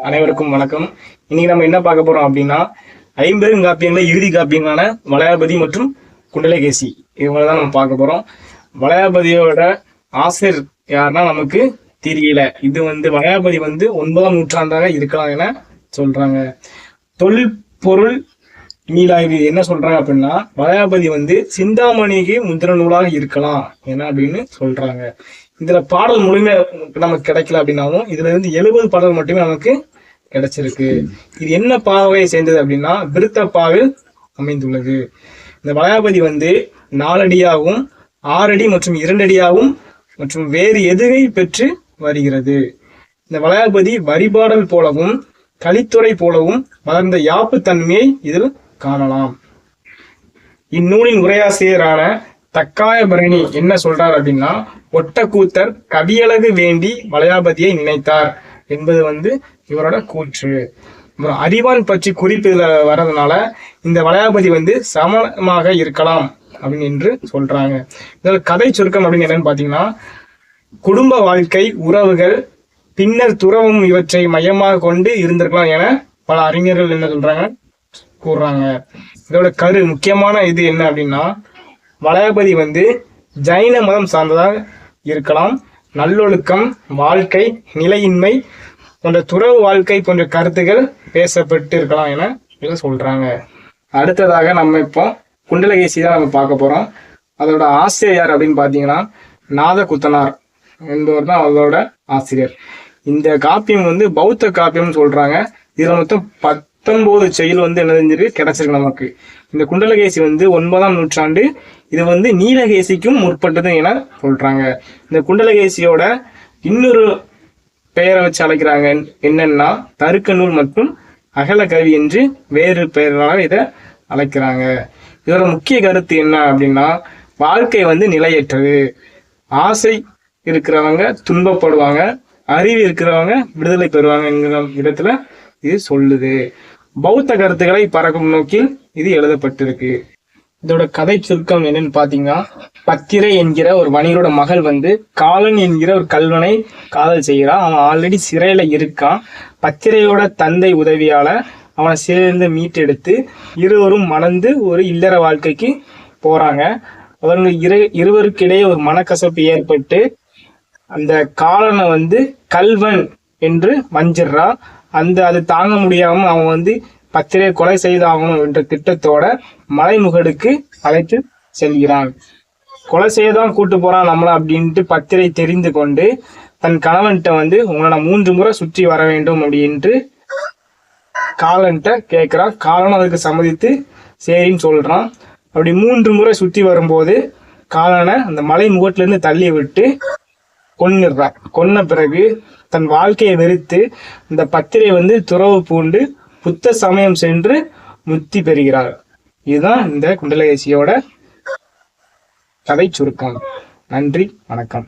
அனைவருக்கும் வணக்கம். இன்னைக்கு நம்ம என்ன பார்க்க போறோம் அப்படின்னா, ஐம்பெருங்காப்பியங்கள இறுதி காப்பியங்களான வளையாபதி மற்றும் குண்டலகேசி இவங்களதான் நம்ம பார்க்க போறோம். வளையாபதியோட ஆசிரியர் யாருன்னா நமக்கு தெரியல. இது வளையாபதி 9ஆம் நூற்றாண்டாக இருக்கலாம் என சொல்றாங்க. தொல்பொருள் மீளாய்வு என்ன சொல்றாங்க அப்படின்னா, வளையாபதி சிந்தாமணிக்கு முந்திர நூலாக இருக்கலாம் என அப்படின்னு சொல்றாங்க. இதுல பாடல் முழுமை நமக்கு கிடைக்கல அப்படின்னாலும் இதுல 70 பாடல் மட்டுமே நமக்கு கிடைச்சிருக்கு. இது என்ன பாவையை சேர்ந்தது அப்படின்னா விருத்த பாவில் அமைந்துள்ளது. இந்த வளையாபதி 4 அடியாகவும் 6 அடி மற்றும் 2 அடியாகவும் மற்றும் வேறு எதுகை பெற்று வருகிறது. இந்த வளையாபதி வரிபாடல் போலவும் கலித்துறை போலவும் வளர்ந்த யாப்பு தன்மையை இதில் காணலாம். இந்நூலின் உரையாசிரியரான தக்காயபரணி என்ன சொல்றார் அப்படின்னா, ஒட்டக்கூத்தர் கவியழகு வேண்டி வளையாபதியை நினைத்தார் என்பது இவரோட கூற்று. அறிவான் பற்றி குறிப்பு வர்றதுனால இந்த வளையாபதி சமமாக இருக்கலாம் அப்படின்னு என்று சொல்றாங்க. இதோட கதை சுருக்கம் அப்படின்னு என்னன்னு பாத்தீங்கன்னா, குடும்ப வாழ்க்கை, உறவுகள், பின்னர் துறவும் இவற்றை மையமாக கொண்டு இருந்திருக்கலாம் என பல அறிஞர்கள் என்ன சொல்றாங்க கூறுறாங்க. இதோட முக்கியமான இது என்ன அப்படின்னா, வளையாபதி ஜைன மதம் சார்ந்ததாக இருக்கலாம். நல்லொழுக்கம், வாழ்க்கை, நிலையின்மை போன்ற துறவு வாழ்க்கை போன்ற கருத்துக்கள் பேசப்பட்டு இருக்கலாம் என இதை சொல்றாங்க. அடுத்ததாக நம்ம இப்போ குண்டலகேசி தான் நம்ம பார்க்க போறோம். அதோட ஆசிரியர் யார் அப்படின்னு பாத்தீங்கன்னா நாதகுத்தனார் என்பவர் தான் அதோட ஆசிரியர். இந்த காப்பியம் பௌத்த காப்பியம்னு சொல்றாங்க. இதுல மொத்தம் 19 செயல் என்ன செஞ்சிருக்கு கிடைச்சிருக்கு நமக்கு. இந்த குண்டலகேசி 9ஆம் நூற்றாண்டு. இது நீலகேசிக்கும் முற்பட்டது என சொல்றாங்க. இந்த குண்டலகேசியோட இன்னொரு பெயரை வச்சு அழைக்கிறாங்க. என்னன்னா தருக்க நூல் மற்றும் அகல கவி என்று வேறு பெயர்களால் இதை அழைக்கிறாங்க. இதோட முக்கிய கருத்து என்ன அப்படின்னா, வாழ்க்கை நிலையற்றது. ஆசை இருக்கிறவங்க துன்பப்படுவாங்க, அறிவு இருக்கிறவங்க விடுதலை பெறுவாங்கங்கிற விதத்துல இது சொல்லுது. பௌத்த கருத்துக்களை பறக்கும் நோக்கில் இது எழுதப்பட்டிருக்கு. இதோட கதை சுருக்கம் என்னன்னு பாத்தீங்கன்னா, பத்திரை என்கிற ஒரு வணிகரோட மகள் காலன் என்கிற ஒரு கல்வனை காதல் செய்கிறான். அவன் ஆல்ரெடி சிறையில இருக்கான். பத்திரையோட தந்தை உதவியால அவனை சிறையிலிருந்து மீட்டெடுத்து இருவரும் மணந்து ஒரு இல்லற வாழ்க்கைக்கு போறாங்க. அவங்க இருவருக்கிடையே ஒரு மனக்கசப்பு ஏற்பட்டு அந்த காலனை கல்வன் என்று வஞ்சிடுறான். அது தாங்க முடியாம அவன் பத்திரை கொலை செய்தாகணும் என்ற திட்டத்தோட மலைமுகடுக்கு அழைத்து செல்கிறான். கொலை செய்யதான் கூட்டு போறான் நம்மள அப்படின்ட்டு பத்திரை தெரிந்து கொண்டு தன் கணவன்கிட்ட உங்களை 3 முறை சுற்றி வர வேண்டும் அப்படின்ட்டு காலன்ட்ட கேட்கிறான். காலன் அதுக்கு சம்மதித்து சரின்னு சொல்றான். அப்படி 3 முறை சுற்றி வரும்போது காலனை அந்த மலை முகத்துல இருந்து தள்ளி விட்டு கொன்னுடுறான். கொன்ன பிறகு தன் வாழ்க்கையை வெறுத்து இந்த பத்திரை துறவு பூண்டு புத்த சமயம் சென்று முக்தி பெறுகிறார். இதுதான் இந்த குண்டலகேசியோட கதை சுருக்கம். நன்றி, வணக்கம்.